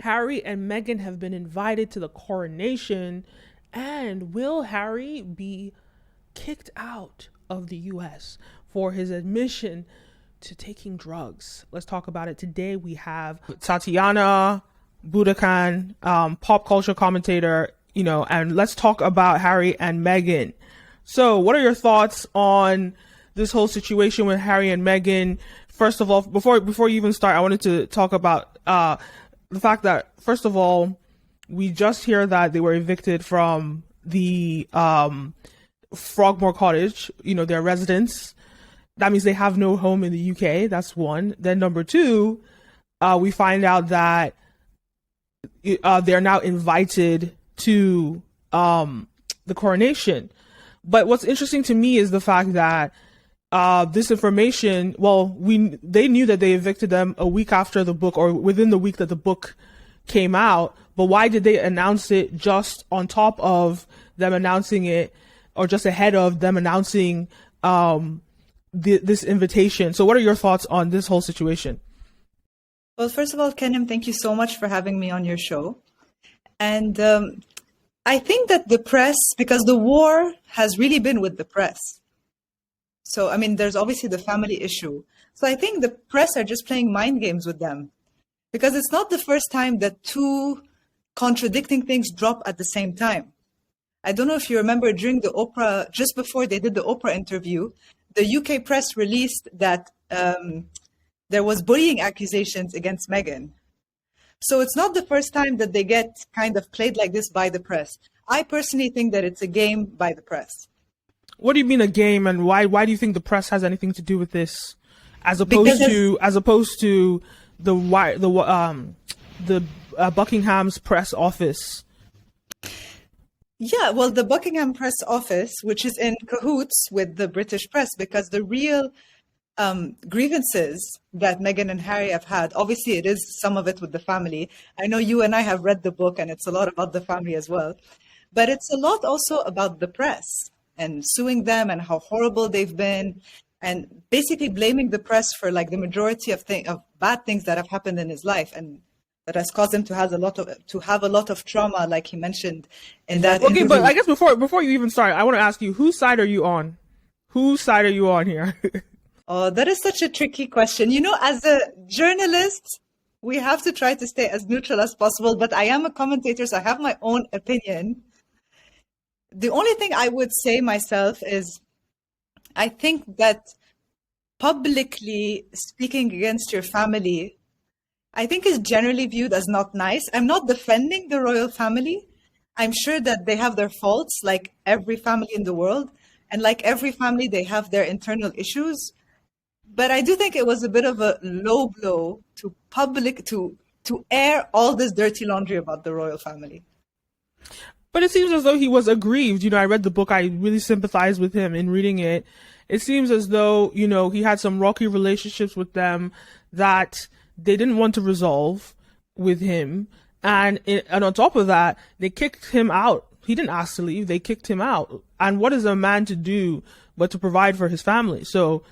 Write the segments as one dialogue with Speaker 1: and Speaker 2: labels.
Speaker 1: Harry and Meghan have been invited to the coronation, and will Harry be kicked out of the US for his admission to taking drugs? Let's talk about it. Today we have Tatiana Boudokhane, pop culture commentator, and let's talk about Harry and Meghan. So, what are your thoughts on this whole situation with Harry and Meghan? First of all, before you even start, I wanted to talk about the fact that, first of all, we just hear that they were evicted from the Frogmore Cottage, their residence. That means they have no home in the UK. That's one. Then number two, we find out that they're now invited to the coronation. But what's interesting to me is the fact that this information, they knew that they evicted them a week after the book, or within the week that the book came out. But why did they announce it just on top of them announcing it, or just ahead of them announcing this invitation? So what are your thoughts on this whole situation?
Speaker 2: Well, first of all, Kenim, thank you so much for having me on your show. And I think that the press, because the war has really been with the press. So, I mean, there's obviously the family issue. So I think the press are just playing mind games with them, because it's not the first time that two contradicting things drop at the same time. I don't know if you remember, during the Oprah, just before they did the Oprah interview, the UK press released that there was bullying accusations against Meghan. So it's not the first time that they get kind of played like this by the press. I personally think that it's a game by the press.
Speaker 1: What do you mean a game, and why do you think the press has anything to do with this, as opposed to the Buckingham's press office?
Speaker 2: Yeah, well, the Buckingham press office, which is in cahoots with the British press, because the real grievances that Meghan and Harry have had, obviously it is some of it with the family. I know you and I have read the book, and it's a lot about the family as well. But it's a lot also about the press and suing them and how horrible they've been, and basically blaming the press for like the majority of bad things that have happened in his life, and that has caused him to have a lot of trauma, like he mentioned in that interview.
Speaker 1: But I guess before you even start, I want to ask you, whose side are you on? Whose side are you on here?
Speaker 2: Oh, that is such a tricky question. As a journalist, we have to try to stay as neutral as possible, but I am a commentator, so I have my own opinion. The only thing I would say myself is, I think that publicly speaking against your family, I think is generally viewed as not nice. I'm not defending the royal family. I'm sure that they have their faults, like every family in the world. And like every family, they have their internal issues. But I do think it was a bit of a low blow to air all this dirty laundry about the royal family.
Speaker 1: But it seems as though he was aggrieved. I read the book. I really sympathized with him in reading it. It seems as though, he had some rocky relationships with them that they didn't want to resolve with him. And on top of that, they kicked him out. He didn't ask to leave. They kicked him out. And what is a man to do but to provide for his family? So,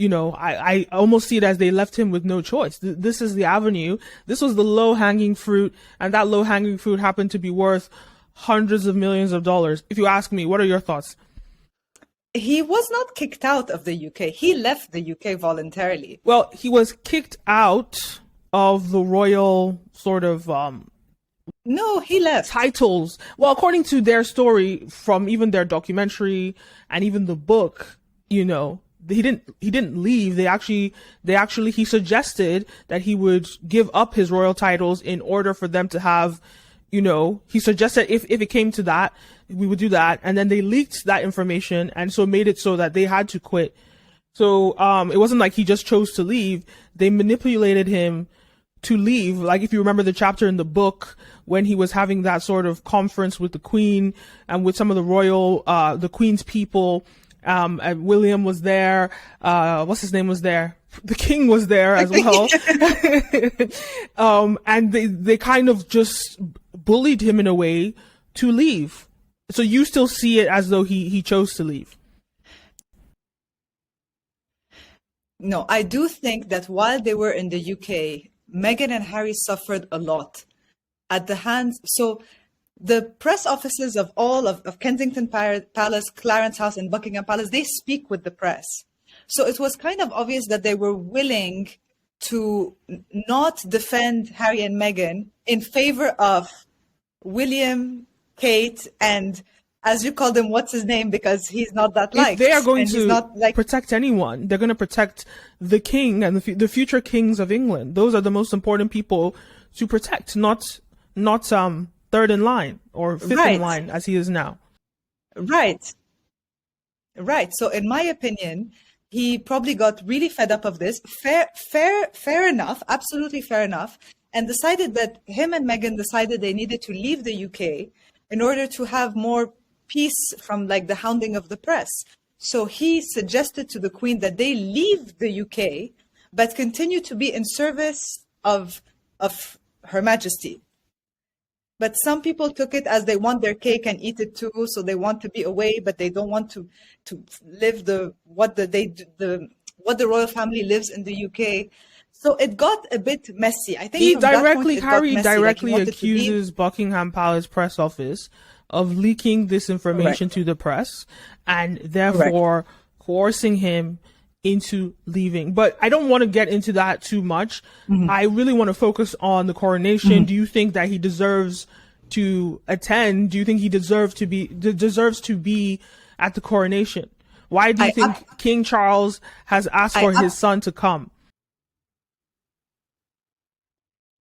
Speaker 1: I almost see it as they left him with no choice. This is the avenue. This was the low-hanging fruit. And that low-hanging fruit happened to be worth hundreds of millions of dollars. If you ask me, what are your thoughts?
Speaker 2: He was not kicked out of the UK. He left the UK voluntarily.
Speaker 1: Well, he was kicked out of the royal sort of
Speaker 2: No, he left.
Speaker 1: Titles. Well, according to their story, from even their documentary and even the book, he didn't leave. He suggested that he would give up his royal titles in order for them to have, he suggested if it came to that, we would do that. And then they leaked that information, and so made it so that they had to quit. So it wasn't like he just chose to leave. They manipulated him to leave. Like, if you remember the chapter in the book when he was having that sort of conference with the Queen and with some of the Queen's people, and William was there, what's his name was there? The King was there as well. And they kind of just bullied him in a way to leave. So you still see it as though he chose to leave?
Speaker 2: No, I do think that while they were in the UK, Meghan and Harry suffered a lot at the hands. So the press offices of all of Kensington Palace, Clarence House, and Buckingham Palace, they speak with the press. So it was kind of obvious that they were willing to not defend Harry and Meghan in favor of William, Kate, and, as you called him, what's his name? Because he's not that liked.
Speaker 1: If they are going
Speaker 2: and he's
Speaker 1: to
Speaker 2: not like
Speaker 1: protect anyone, they're going to protect the king and the future kings of England. Those are the most important people to protect, not third in line or fifth in line as he is now.
Speaker 2: Right. So in my opinion, he probably got really fed up of this. Fair enough. Absolutely fair enough. And decided that him and Meghan decided they needed to leave the UK in order to have more peace from like the hounding of the press. So he suggested to the Queen that they leave the UK, but continue to be in service of Her Majesty. But some people took it as they want their cake and eat it too, so they want to be away, but they don't want to live what the royal family lives in the UK. So it got a bit messy. I think
Speaker 1: Harry directly accuses Buckingham Palace press office of leaking this information to the press, and therefore coercing him into leaving. But I don't want to get into that too much. I really want to focus on the coronation. Do you think that he deserves to attend? Do you think he deserves to be at the coronation? Why do you think King Charles has asked for his son to come?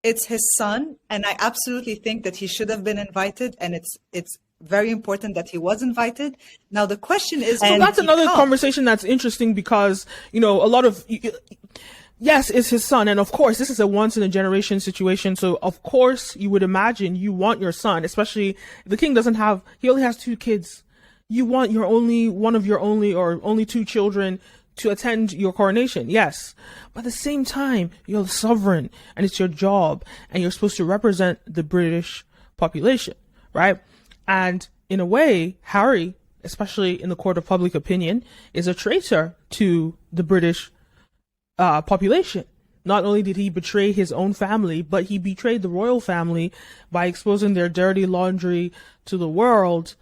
Speaker 2: It's his son, and I absolutely think that he should have been invited, and it's very important that he was invited. Now the question is,
Speaker 1: so that's another conversation that's interesting, because a lot of, yes, it's his son, and of course this is a once in a generation situation, so of course you would imagine you want your son, especially the king he only has 2 kids. You want one of your only 2 children to attend your coronation, yes. But at the same time, you're the sovereign, and it's your job, and you're supposed to represent the British population, right? And in a way, Harry, especially in the court of public opinion, is a traitor to the British population. Not only did he betray his own family, but he betrayed the royal family by exposing their dirty laundry to the world.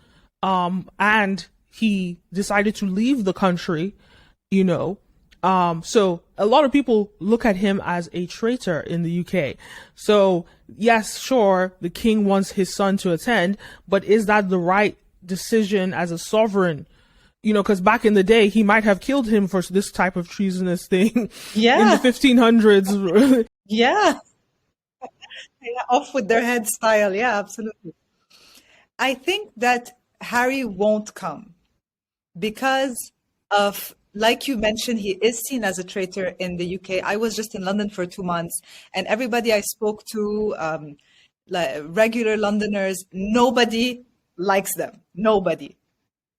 Speaker 1: And he decided to leave the country, so a lot of people look at him as a traitor in the UK. So yes, sure, the king wants his son to attend, but is that the right decision as a sovereign? Because back in the day, he might have killed him for this type of treasonous thing in the 1500s.
Speaker 2: Yeah, off with their head style. Yeah, absolutely. I think that Harry won't come because of, like you mentioned, he is seen as a traitor in the UK. I was just in London for 2 months, and everybody I spoke to, like regular Londoners, nobody likes them. Nobody.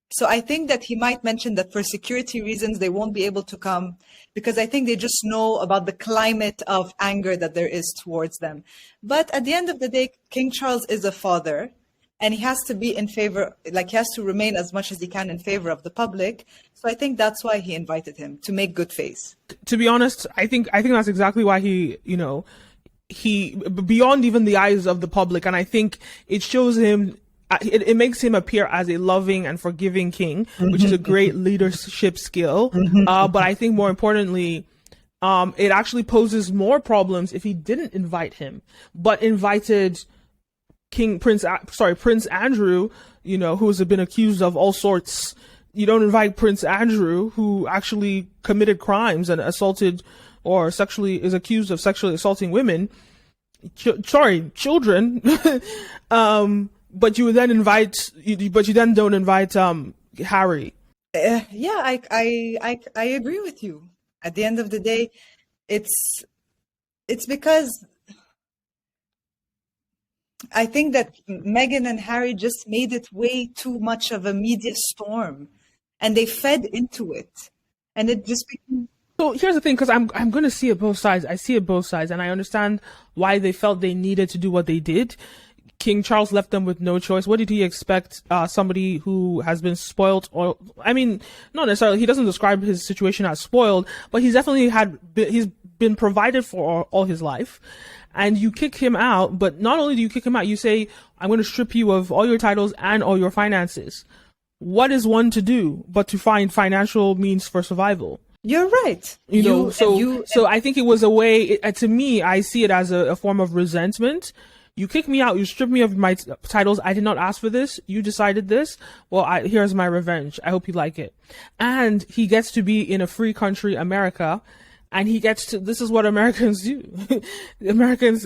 Speaker 2: So I think that he might mention that for security reasons, they won't be able to come, because I think they just know about the climate of anger that there is towards them. But at the end of the day, King Charles is a father, and he has to be in favor, like he has to remain as much as he can in favor of the public. So I think that's why he invited him, to make good face.
Speaker 1: To be honest, I think that's exactly why he beyond even the eyes of the public. And I think it shows him, it makes him appear as a loving and forgiving king, which is a great leadership skill. But I think more importantly, it actually poses more problems if he didn't invite him, but invited Prince Andrew, who has been accused of all sorts. You don't invite Prince Andrew, who actually committed crimes and assaulted or is accused of sexually assaulting women. Children. But you then don't invite Harry.
Speaker 2: Yeah, I agree with you. At the end of the day, it's because I think that Meghan and Harry just made it way too much of a media storm, and they fed into it, and it just became.
Speaker 1: So here's the thing, because I'm going to see it both sides. I see it both sides, and I understand why they felt they needed to do what they did. King Charles left them with no choice. What did he expect somebody who has been spoiled? Or, I mean, not necessarily. He doesn't describe his situation as spoiled, but he's definitely he's been provided for all his life. And you kick him out, but not only do you kick him out, you say, I'm going to strip you of all your titles and all your finances. What is one to do but to find financial means for survival?
Speaker 2: You're right.
Speaker 1: So I think it was a way, to me, I see it as a form of resentment. You kick me out, you strip me of my titles. I did not ask for this. You decided this. Well, here's my revenge. I hope you like it. And he gets to be in a free country, America. And he gets to, this is what Americans do. Americans,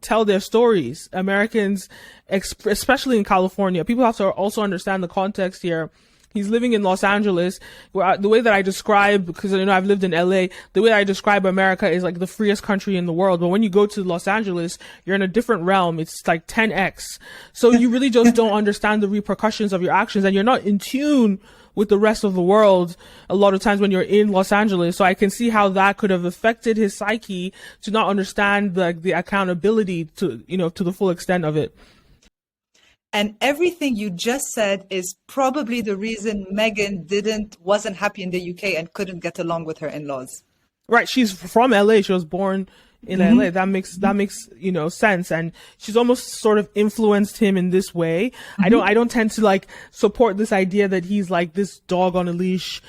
Speaker 1: tell their stories. Americans, especially in California, people have to also understand the context here. He's living in Los Angeles, where the way that I describe, because I've lived in LA, the way I describe America is like the freest country in the world. But when you go to Los Angeles, you're in a different realm. It's like 10x. So you really just don't understand the repercussions of your actions, and you're not in tune with the rest of the world a lot of times when you're in Los Angeles. So I can see how that could have affected his psyche to not understand the accountability to the full extent of it.
Speaker 2: And everything you just said is probably the reason Meghan wasn't happy in the UK and couldn't get along with her in-laws.
Speaker 1: Right. She's from LA. She was born in LA. That makes sense. And she's almost sort of influenced him in this way. I don't tend to support this idea that he's like this dog on a leash,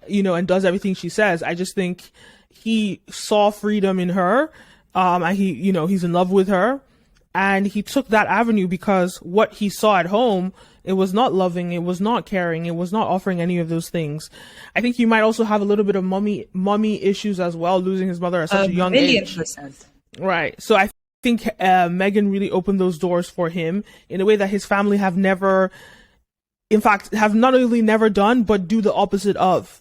Speaker 1: and does everything she says. I just think he saw freedom in her. And he's in love with her. And he took that avenue because what he saw at home, it was not loving, it was not caring, it was not offering any of those things. I think he might also have a little bit of mommy issues as well, losing his mother at such a young age.
Speaker 2: 1,000,000%.
Speaker 1: Right. So I think Meghan really opened those doors for him in a way that his family have not only never done, but do the opposite of.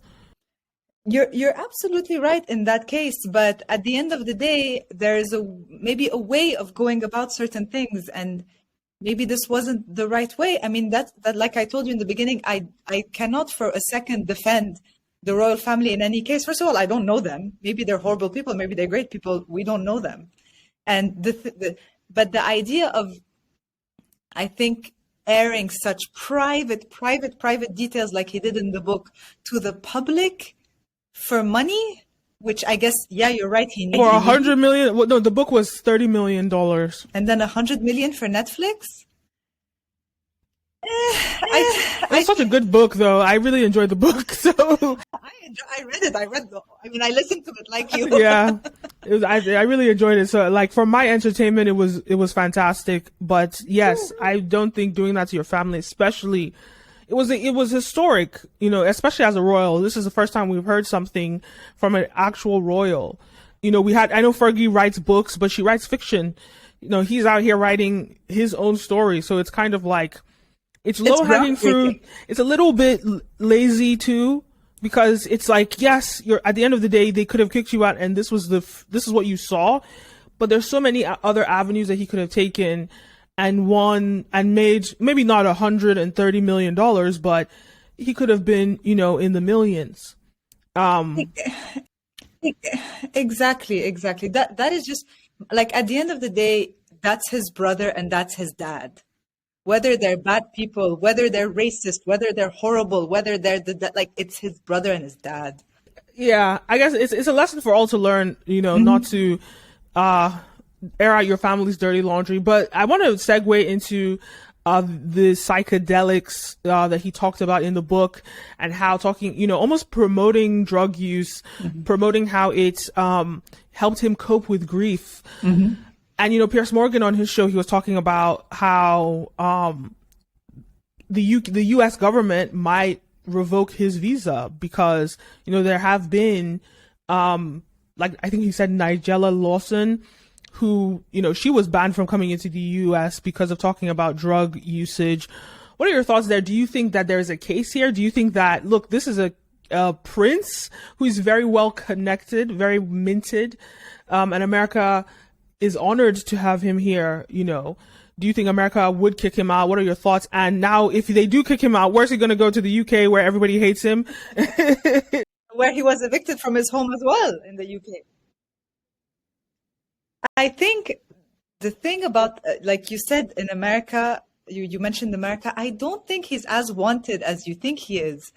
Speaker 2: You're absolutely right in that case, but at the end of the day, there's maybe a way of going about certain things, and maybe this wasn't the right way. I mean, that like I told you in the beginning, I cannot for a second defend the royal family in any case. First of all, I don't know them. Maybe they're horrible people. Maybe they're great people. We don't know them. And but the idea of, I think, airing such private details like he did in the book to the public for money, which I guess, yeah, you're right. He needed
Speaker 1: for $100 million. Well, no, the book was $30 million,
Speaker 2: and then $100 million for Netflix.
Speaker 1: It's such a good book, though. I really enjoyed the book. So
Speaker 2: I read it. I listened to it like you.
Speaker 1: Yeah, I really enjoyed it. So, for my entertainment, it was fantastic. But yes, I don't think doing that to your family, especially. It was historic, especially as a royal. This is the first time we've heard something from an actual royal. I know Fergie writes books, but she writes fiction. He's out here writing his own story. So it's kind of like, it's low hanging fruit. It's a little bit lazy too, because it's like, yes, at the end of the day, they could have kicked you out and this is what you saw. But there's so many other avenues that he could have taken and won and made maybe not $130 million, but he could have been, in the millions.
Speaker 2: Exactly. That is just like, at the end of the day, that's his brother and that's his dad. Whether they're bad people, whether they're racist, whether they're horrible, whether they're it's his brother and his dad.
Speaker 1: Yeah, I guess it's a lesson for all to learn, not to air out your family's dirty laundry. But I want to segue into the psychedelics that he talked about in the book, and how almost promoting drug use, promoting how it helped him cope with grief. And Piers Morgan on his show, he was talking about how the U.S. government might revoke his visa because there have been I think he said Nigella Lawson, who, she was banned from coming into the U.S. because of talking about drug usage. What are your thoughts there? Do you think that there's a case here? Do you think that, look, this is a prince who's very well connected, very minted, and America is honored to have him here, Do you think America would kick him out? What are your thoughts? And now, if they do kick him out, where's he going to go? To the UK, where everybody hates him?
Speaker 2: Where he was evicted from his home as well, in the UK. I think the thing about, like you said, in America, you mentioned America, I don't think he's as wanted as you think he is.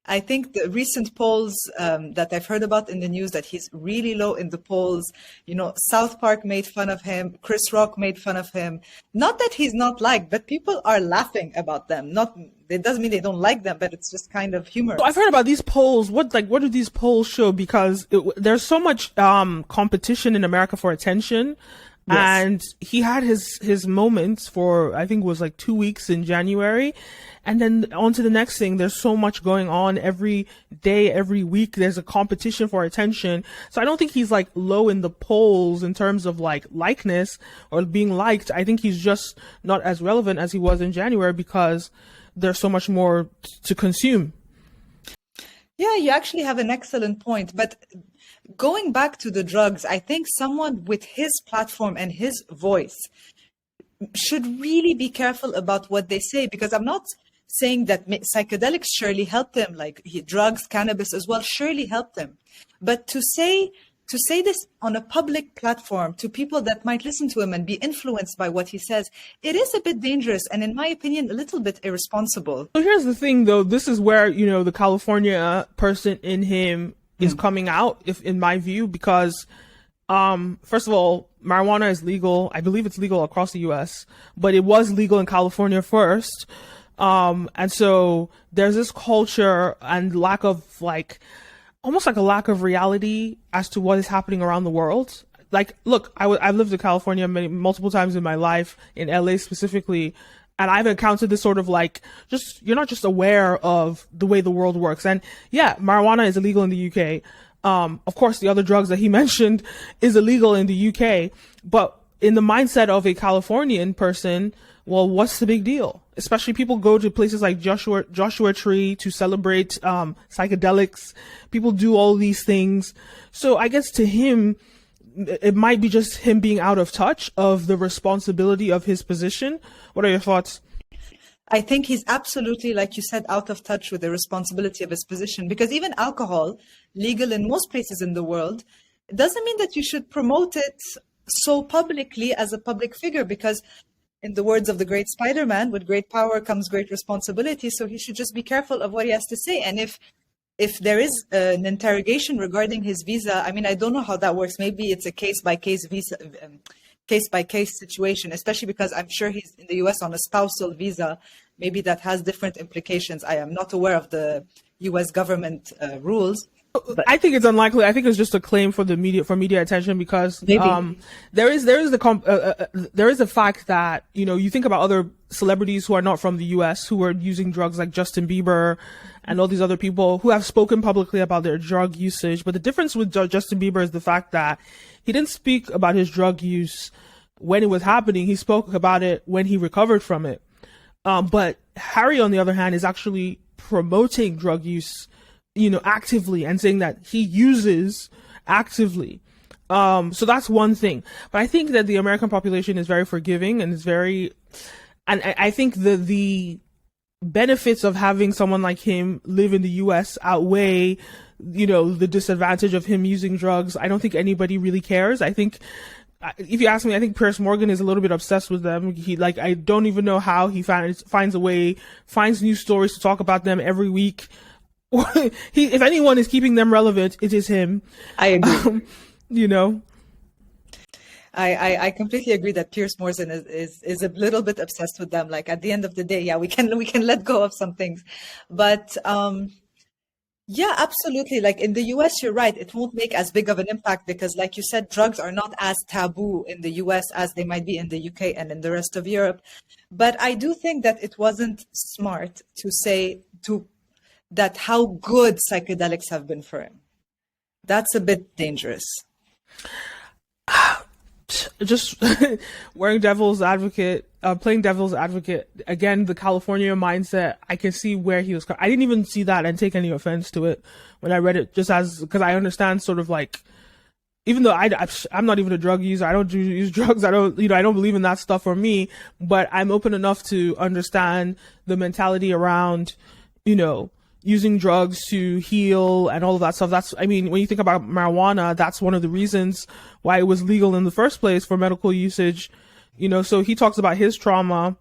Speaker 2: I think the recent polls that I've heard about in the news that he's really low in the polls. You know, South Park made fun of him. Chris Rock made fun of him. Not that he's not liked, but people are laughing about them. Not, it doesn't mean they don't like them, but it's just kind of humorous.
Speaker 1: So I've heard about these polls. What do these polls show? Because there's so much competition in America for attention.
Speaker 2: Yes.
Speaker 1: And he had his moments for, I think it was like 2 weeks in January. And then on to the next thing. There's so much going on every day, every week. There's a competition for attention. So I don't think he's like low in the polls in terms of like likeness or being liked. I think he's just not as relevant as he was in January because there's so much more to consume.
Speaker 2: Yeah, you actually have an excellent point. But going back to the drugs, I think someone with his platform and his voice should really be careful about what they say, because I'm not saying that psychedelics surely helped him, like drugs, cannabis as well, surely helped him. But to say this on a public platform to people that might listen to him and be influenced by what he says, it is a bit dangerous and, in my opinion, a little bit irresponsible.
Speaker 1: So here's the thing, though. This is where, you know, the California person in him is coming out, if in my view, because first of all, marijuana is legal. I believe it's legal across the US, but it was legal in California first. And so there's this culture and lack of like, almost like a lack of reality as to what is happening around the world. Like, look, I've lived in California multiple times in my life, in LA specifically, and I've encountered this sort of like, you're not just aware of the way the world works. And yeah, marijuana is illegal in the UK. Of course, the other drugs that he mentioned is illegal in the UK, but in the mindset of a Californian person, well, what's the big deal? Especially people go to places like Joshua Tree to celebrate psychedelics. People do all these things. So I guess to him, it might be just him being out of touch of the responsibility of his position. What are your thoughts?
Speaker 2: I think he's absolutely, like you said, out of touch with the responsibility of his position, because even alcohol, legal in most places in the world, it doesn't mean that you should promote it so publicly as a public figure, because in the words of the great Spider-Man, with great power comes great responsibility. So he should just be careful of what he has to say. And if there is an interrogation regarding his visa, I mean, I don't know how that works. Maybe it's a case-by-case visa, case-by-case situation, especially because I'm sure he's in the US on a spousal visa. Maybe that has different implications. I am not aware of the US government rules. But
Speaker 1: I think it's unlikely. I think it's just a claim for the media, for media attention, because there is the fact that, you know, you think about other celebrities who are not from the US who are using drugs, like Justin Bieber and all these other people who have spoken publicly about their drug usage. But the difference with Justin Bieber is the fact that he didn't speak about his drug use when it was happening. He spoke about it when he recovered from it. But Harry, on the other hand, is actually promoting drug use, you know, actively, and saying that he uses actively. So that's one thing. But I think that the American population is very forgiving and and I think the benefits of having someone like him live in the US outweigh, you know, the disadvantage of him using drugs. I don't think anybody really cares. I think, if you ask me, I think Piers Morgan is a little bit obsessed with them. I don't even know how he finds new stories to talk about them every week. If anyone is keeping them relevant, it is him.
Speaker 2: I agree.
Speaker 1: You know,
Speaker 2: I completely agree that Piers Morgan is a little bit obsessed with them. Like, at the end of the day, yeah, we can let go of some things, but yeah, absolutely. Like in the US, you're right. It won't make as big of an impact because, like you said, drugs are not as taboo in the US as they might be in the UK and in the rest of Europe. But I do think that it wasn't smart to say that how good psychedelics have been for him. That's a bit dangerous.
Speaker 1: Just playing devil's advocate again. The California mindset, I can see where he was. I didn't even see that and take any offense to it when I read it, because I understand sort of like, even though I'm not even a drug user, I don't use drugs, I don't believe in that stuff for me, but I'm open enough to understand the mentality around, you know, using drugs to heal and all of that stuff. I mean, when you think about marijuana, that's one of the reasons why it was legal in the first place for medical usage, So he talks about his trauma.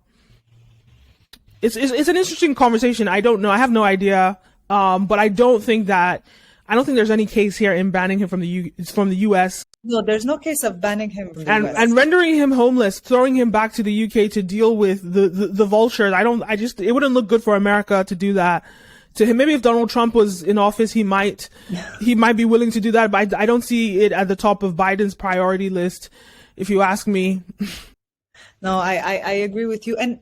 Speaker 1: It's an interesting conversation. I don't know. I have no idea. But I don't think there's any case here in banning him from the US.
Speaker 2: No, there's no case of banning him from the US.
Speaker 1: And rendering him homeless, throwing him back to the UK to deal with the vultures. It wouldn't look good for America to do that to him. Maybe if Donald Trump was in office, he might be willing to do that, but I don't see it at the top of Biden's priority list, if you ask me.
Speaker 2: No, I agree with you. And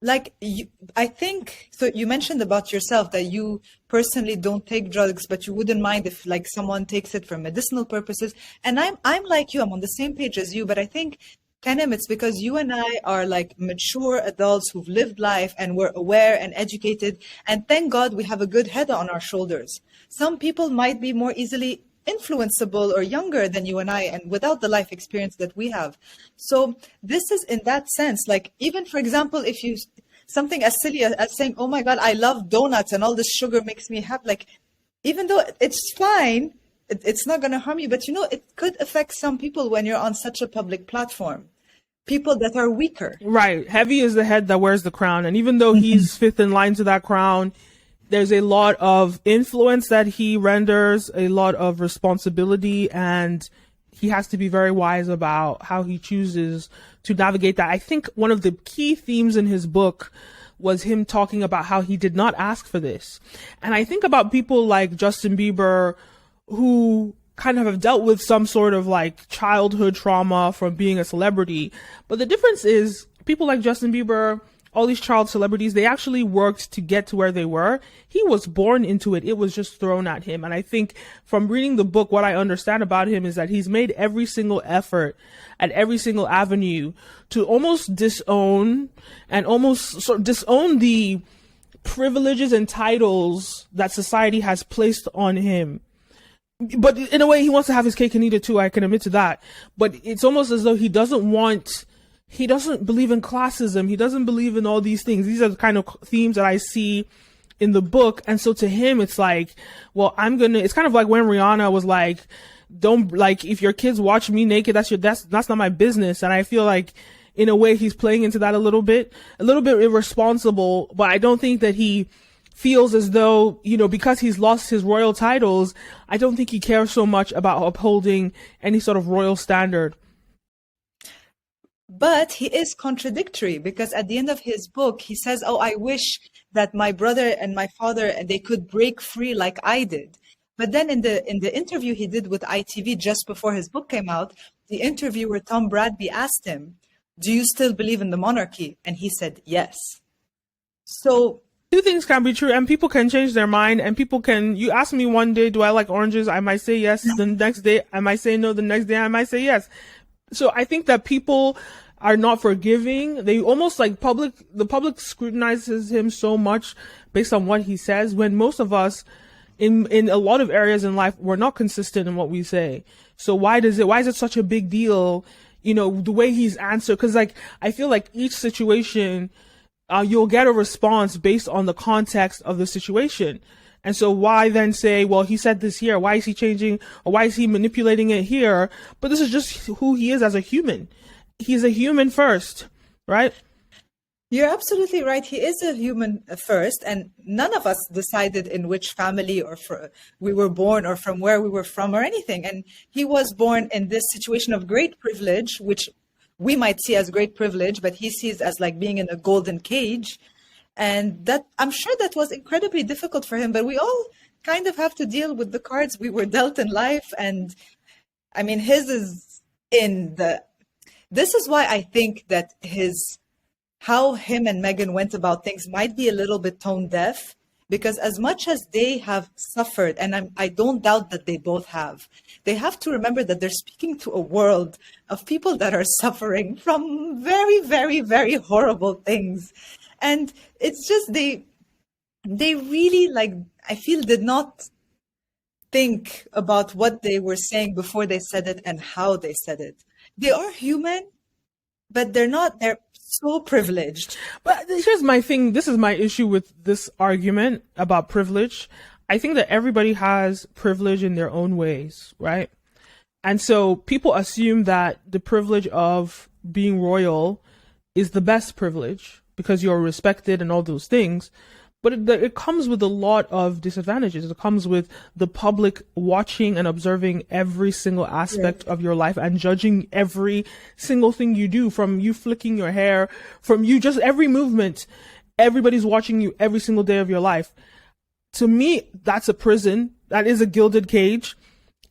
Speaker 2: I think, so you mentioned about yourself that you personally don't take drugs, but you wouldn't mind if like someone takes it for medicinal purposes. And I'm like you, I'm on the same page as you, but I think, Kenim, it's because you and I are like mature adults who've lived life and we're aware and educated. And thank God we have a good head on our shoulders. Some people might be more easily influenceable or younger than you and I, and without the life experience that we have. So this is in that sense, like even for example, if you something as silly as saying, oh my God, I love donuts and all this sugar makes me happy. Like, even though it's fine, it's not going to harm you, but it could affect some people when you're on such a public platform. People that are weaker.
Speaker 1: Right. Heavy is the head that wears the crown. And even though he's fifth in line to that crown, there's a lot of influence that he renders, a lot of responsibility, and he has to be very wise about how he chooses to navigate that. I think one of the key themes in his book was him talking about how he did not ask for this. And I think about people like Justin Bieber, who kind of have dealt with some sort of like childhood trauma from being a celebrity. But the difference is people like Justin Bieber, all these child celebrities, they actually worked to get to where they were. He was born into it. It was just thrown at him. And I think from reading the book, what I understand about him is that he's made every single effort at every single avenue to almost disown the privileges and titles that society has placed on him. But in a way, he wants to have his cake and eat it too. I can admit to that. But it's almost as though he doesn't believe in classism. He doesn't believe in all these things. These are the kind of themes that I see in the book. And so to him, it's like, well, it's kind of like when Rihanna was like, if your kids watch me naked, that's not my business. And I feel like in a way he's playing into that a little bit irresponsible, but I don't think that he feels as though, because he's lost his royal titles, I don't think he cares so much about upholding any sort of royal standard.
Speaker 2: But he is contradictory, because at the end of his book, he says, oh, I wish that my brother and my father, and they could break free like I did. But then in the interview he did with ITV just before his book came out, the interviewer, Tom Bradby, asked him, do you still believe in the monarchy? And he said, yes. So
Speaker 1: two things can be true, and people can change their mind, and you ask me one day, do I like oranges? I might say yes. The next day I might say no. The next day I might say yes. So I think that people are not forgiving. They almost like the public scrutinizes him so much based on what he says, when most of us in a lot of areas in life, we're not consistent in what we say. So why is it such a big deal? The way he's answered, because like, I feel like each situation, you'll get a response based on the context of the situation. And so why then say, well, he said this here, why is he changing, or why is he manipulating it here? But this is just who he is as a human. He's a human first, right?
Speaker 2: You're absolutely right. He is a human first, and none of us decided in which family or we were born, or from where we were from, or anything. And he was born in this situation of great privilege, which we might see as great privilege, but he sees as like being in a golden cage. And that, I'm sure that was incredibly difficult for him, but we all kind of have to deal with the cards we were dealt in life. And I mean, this is why I think that how him and Meghan went about things might be a little bit tone deaf, because as much as they have suffered, and I don't doubt that they both have, they have to remember that they're speaking to a world of people that are suffering from very, very, very horrible things. And it's just, they really, like, I feel, did not think about what they were saying before they said it and how they said it. They are human, but they're so privileged.
Speaker 1: But here's my thing. This is my issue with this argument about privilege. I think that everybody has privilege in their own ways, right? And so people assume that the privilege of being royal is the best privilege because you're respected and all those things. But it comes with a lot of disadvantages. It comes with the public watching and observing every single aspect of your life and judging every single thing you do, from you flicking your hair, from you just every movement. Everybody's watching you every single day of your life. To me, that's a prison. That is a gilded cage.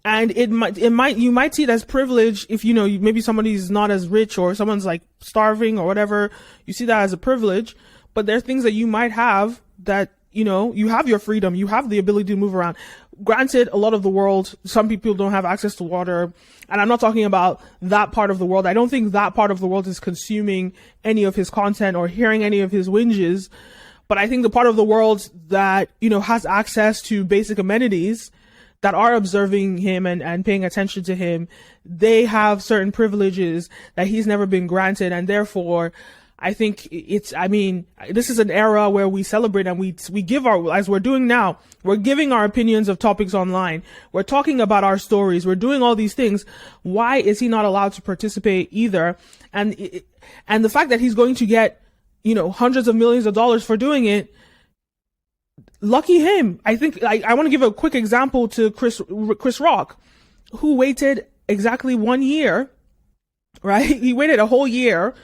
Speaker 1: And you might see it as privilege if, you know, maybe somebody's not as rich or someone's like starving or whatever. You see that as a privilege. But there are things that you might have that, you know, you have your freedom, you have the ability to move around. Granted, a lot of the world, some people don't have access to water. And I'm not talking about that part of the world. I don't think that part of the world is consuming any of his content or hearing any of his whinges. But I think the part of the world that, you know, has access to basic amenities, that are observing him and paying attention to him, they have certain privileges that he's never been granted. And therefore, I think this is an era where we celebrate and we give as we're doing now, we're giving our opinions of topics online. We're talking about our stories. We're doing all these things. Why is he not allowed to participate either? And the fact that he's going to get, you know, hundreds of millions of dollars for doing it, lucky him. I think I want to give a quick example to Chris Rock, who waited exactly 1 year, right? He waited a whole year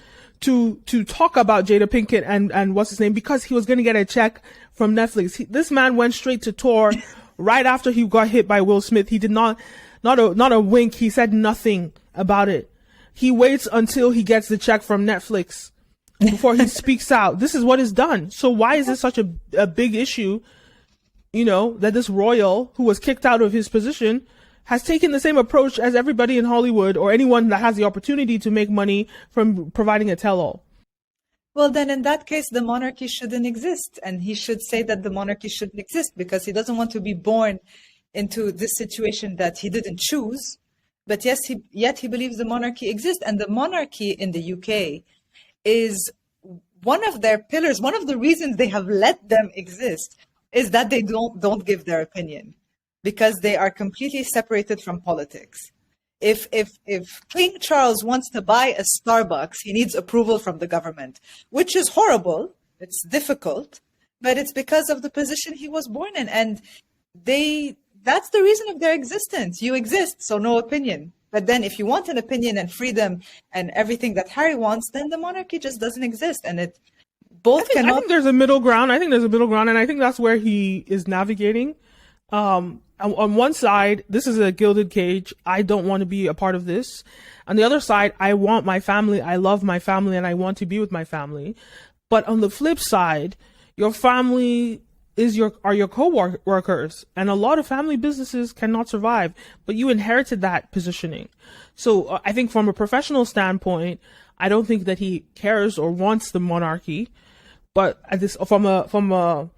Speaker 1: to talk about Jada Pinkett and what's his name, because he was going to get a check from Netflix. This man went straight to tour right after he got hit by Will Smith. He did not a wink. He said nothing about it. He waits until he gets the check from Netflix before he speaks out. This is what is done. So why is this such a big issue? You know, that this royal who was kicked out of his position has taken the same approach as everybody in Hollywood or anyone that has the opportunity to make money from providing a tell-all.
Speaker 2: Well, then in that case, the monarchy shouldn't exist. And he should say that the monarchy shouldn't exist because he doesn't want to be born into this situation that he didn't choose. But yet he believes the monarchy exists. And the monarchy in the UK is one of their pillars. One of the reasons they have let them exist is that they don't give their opinion, because they are completely separated from politics. If King Charles wants to buy a Starbucks, he needs approval from the government, which is horrible. It's difficult, but it's because of the position he was born in. And that's the reason of their existence. You exist, so no opinion. But then if you want an opinion and freedom and everything that Harry wants, then the monarchy just doesn't exist. And I think
Speaker 1: there's a middle ground. And I think that's where he is navigating. On one side, this is a gilded cage. I don't want to be a part of this. On the other side, I want my family. I love my family and I want to be with my family. But on the flip side, your family are your co-workers, and a lot of family businesses cannot survive, but you inherited that positioning. So I think from a professional standpoint, I don't think that he cares or wants the monarchy, but from a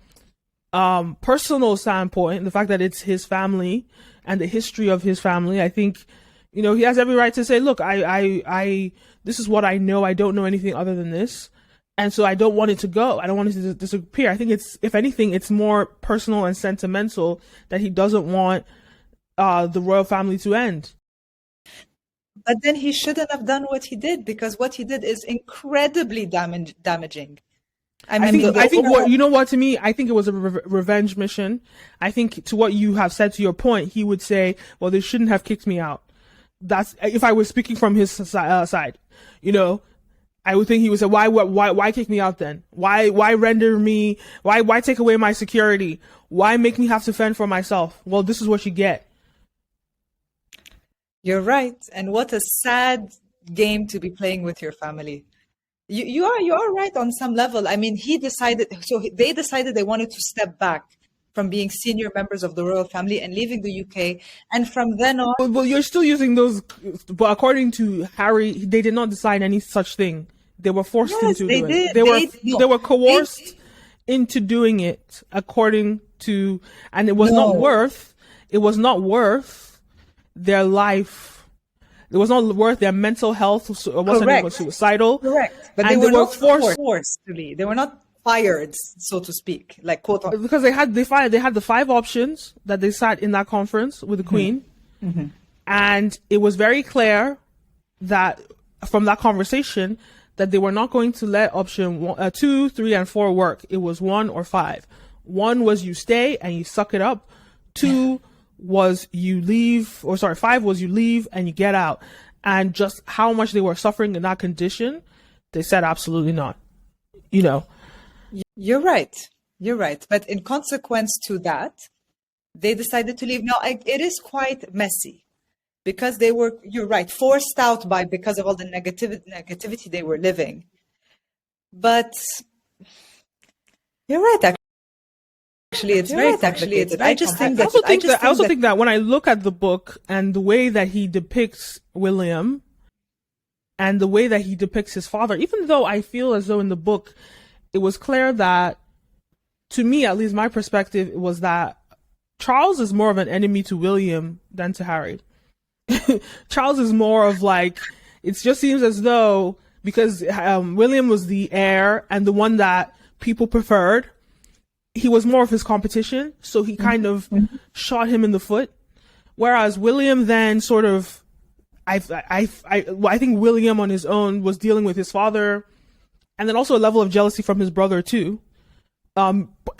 Speaker 1: personal standpoint, the fact that it's his family and the history of his family, I think, you know, he has every right to say, look, I this is what I know. I don't know anything other than this. And so I don't want it to go. I don't want it to disappear. I think if anything, it's more personal and sentimental that he doesn't want the royal family to end.
Speaker 2: But then he shouldn't have done what he did, because what he did is incredibly damaging.
Speaker 1: I think what, you know what, to me, I think it was a revenge mission. I think to what you have said, to your point, he would say, well, they shouldn't have kicked me out. That's if I was speaking from his side, you know. I would think he would say, why kick me out then? Why render me, why take away my security? Why make me have to fend for myself? Well, this is what you get.
Speaker 2: You're right. And what a sad game to be playing with your family. You are right on some level. I mean, they decided they wanted to step back from being senior members of the royal family and leaving the UK. And from then on...
Speaker 1: Well, you're still using those, but according to Harry, they did not decide any such thing. They were forced into doing it. They were coerced into doing it according to, and it was not worth their life. It was not worth their mental health. It wasn't suicidal.
Speaker 2: Correct. But they were not forced to leave. They were not fired, so to speak, like quote unquote.
Speaker 1: Because they had the 5 options that they sat in that conference with the Queen, and it was very clear that from that conversation that they were not going to let option 2, 3, and 4 work. It was 1 or 5. 1 was you stay and you suck it up. 2 was you leave, 5 was you leave and you get out. And just how much they were suffering in that condition, they said absolutely not. You know.
Speaker 2: You're right. You're right. But in consequence to that, they decided to leave. Now, it is quite messy because they were, you're right, forced out because of all the negativity they were living. But you're right, actually, it's very complicated. I just think that
Speaker 1: I also think that when I look at the book and the way that he depicts William and the way that he depicts his father, even though I feel as though in the book it was clear that, to me, at least my perspective, it was that Charles is more of an enemy to William than to Harry. Charles is more of like, it just seems as though because William was the heir and the one that people preferred, he was more of his competition, so he kind of shot him in the foot. Whereas William then sort of, I think William on his own was dealing with his father, and then also a level of jealousy from his brother too.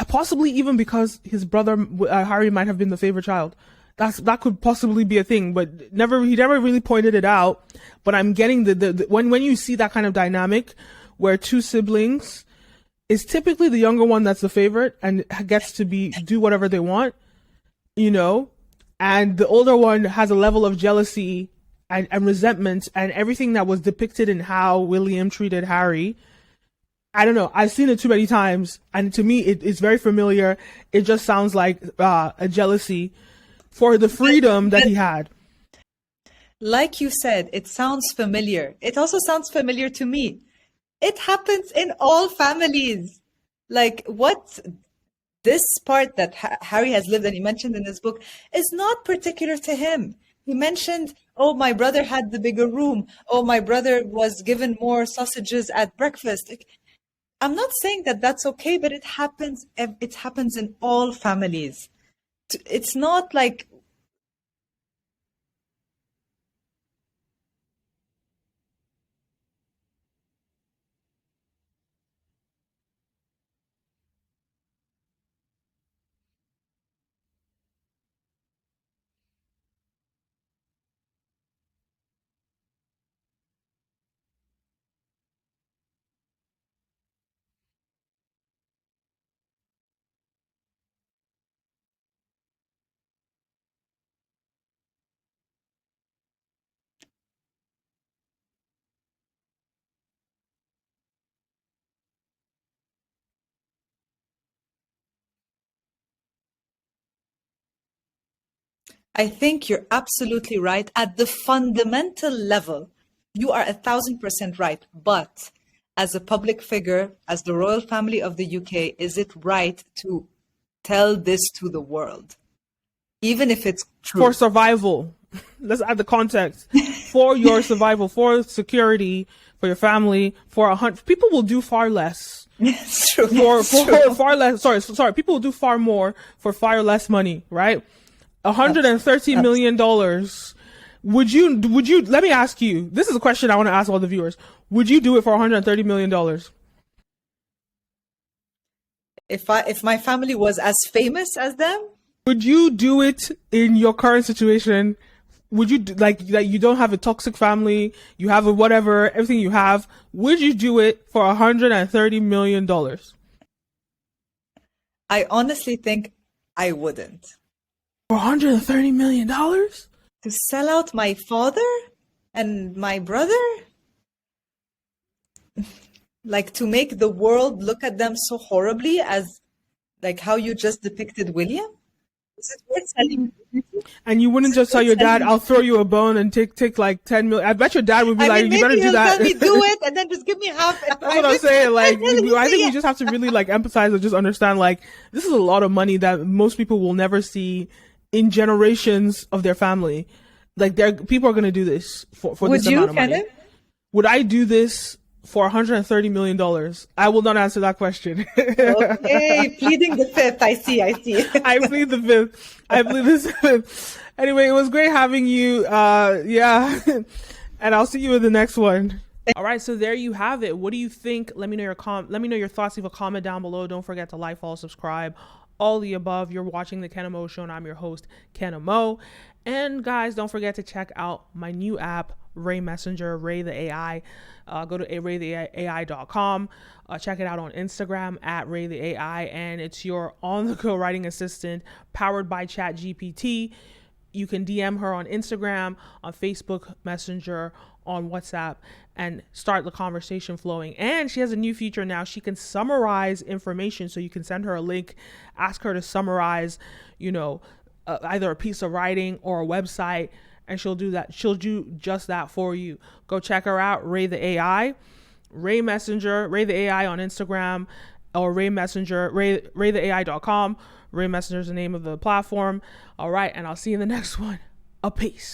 Speaker 1: Possibly even because his brother Harry might have been the favorite child. That could possibly be a thing, but he never really pointed it out. But I'm getting the when you see that kind of dynamic where two siblings, is typically the younger one that's the favorite and gets to do whatever they want, you know, and the older one has a level of jealousy and resentment and everything that was depicted in how William treated Harry. I don't know. I've seen it too many times, and to me, it's very familiar. It just sounds like a jealousy for the freedom that he had.
Speaker 2: Like you said, it sounds familiar. It also sounds familiar to me. It happens in all families. Like this part that Harry has lived, and he mentioned in his book, is not particular to him. He mentioned, oh, my brother had the bigger room. Oh, my brother was given more sausages at breakfast. Like, I'm not saying that that's okay, but it happens. It happens in all families. It's not like. I think you're absolutely right. At the fundamental level, you are 1,000% right. But as a public figure, as the royal family of the UK, is it right to tell this to the world? Even if it's true.
Speaker 1: For survival. Let's add the context. For your survival, for security, for your family, for people will do far less.
Speaker 2: It's true.
Speaker 1: For far less, sorry, people will do far more for far less money, right? $130 million. Would you, let me ask you, this is a question I want to ask all the viewers. Would you do it for $130 million?
Speaker 2: If my family was as famous as them?
Speaker 1: Would you do it in your current situation? Would you, like you don't have a toxic family, you have a whatever, everything you have, would you do it for $130 million?
Speaker 2: I honestly think I wouldn't.
Speaker 1: For $130 million?
Speaker 2: To sell out my father and my brother? Like to make the world look at them so horribly as like how you just depicted William? Is it worth selling?
Speaker 1: And you wouldn't just tell your dad, I'll throw you a bone and take like 10 million. I bet your dad would be like, you better do that.
Speaker 2: Tell me do it and then just give me half.
Speaker 1: That's what I'm saying. Like, I think we just have to really like empathize and just understand like, this is a lot of money that most people will never see in generations of their family. Like people are going to do this for this amount of money. Would I do this for $130 million? I will not answer that question.
Speaker 2: Okay, pleading the fifth. I see.
Speaker 1: I plead the fifth. I plead the fifth. Anyway, it was great having you. Yeah. And I'll see you in the next one. All right, so there you have it. What do you think? Let me know let me know your thoughts. Leave a comment down below. Don't forget to like, follow, subscribe, all the above. You're watching the Kenim O Show, and I'm your host, Kenim O. And guys, don't forget to check out my new app, Ray Messenger, Ray the AI. Go to raytheai.com. Check it out on Instagram at Ray the AI, and it's your on-the-go writing assistant powered by ChatGPT. You can DM her on Instagram, on Facebook Messenger, on WhatsApp, and start the conversation flowing. And she has a new feature now. She can summarize information, so you can send her a link, ask her to summarize, either a piece of writing or a website, and she'll do that. She'll do just that for you. Go check her out, Ray the AI, Ray Messenger, Ray the AI on Instagram, or Ray Messenger, raytheai.com. Ray Messenger is the name of the platform. All right, and I'll see you in the next one. A peace.